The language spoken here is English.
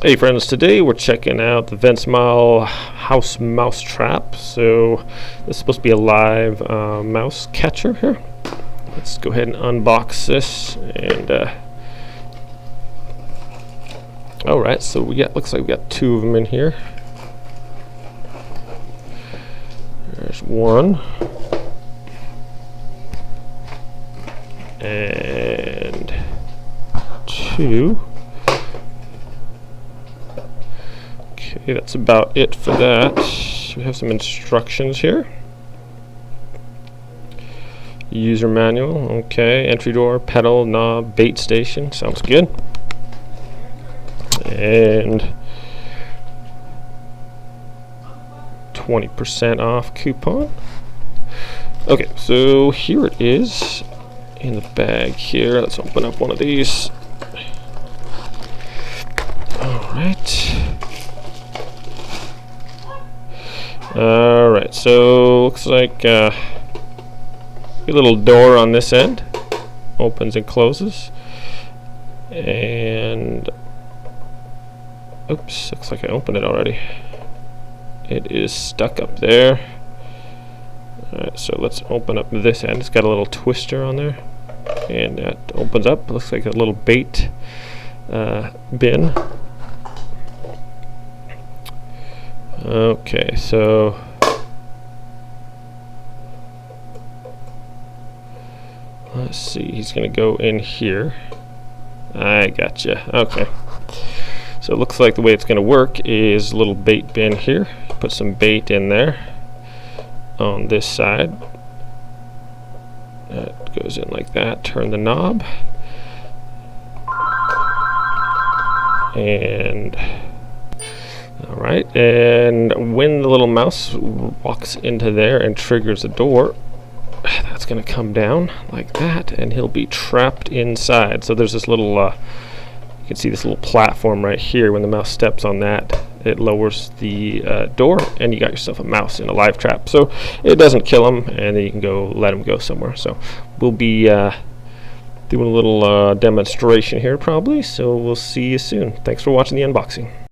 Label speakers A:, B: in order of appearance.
A: Hey friends, today we're checking out the Vensmile house mouse trap. So this is supposed to be a live mouse catcher here. Let's go ahead and unbox this. And all right, so looks like we got two of them in here. There's one and two. Okay, that's about it for that. We have some instructions here. User manual, okay. Entry door, pedal, knob, bait station. Sounds good. And 20% off coupon. Okay, so here it is in the bag here. Let's open up one of these. Alright. Alright, so looks like a little door on this end. Opens and closes. And oops, looks like I opened it already. It is stuck up there. Alright, so let's open up this end. It's got a little twister on there. And that opens up. Looks like a little bait bin. Okay, so let's see, he's gonna go in here. I gotcha. Okay, so it looks like the way it's gonna work is a little bait bin here. Put some bait in there on this side. That goes in like that. Turn the knob, and alright, and when the little mouse walks into there and triggers the door, that's going to come down like that, and he'll be trapped inside. So there's this little, you can see this little platform right here. When the mouse steps on that, it lowers the door, and you got yourself a mouse in a live trap. So it doesn't kill him, and then you can go let him go somewhere. So we'll be doing a little demonstration here probably, so we'll see you soon. Thanks for watching the unboxing.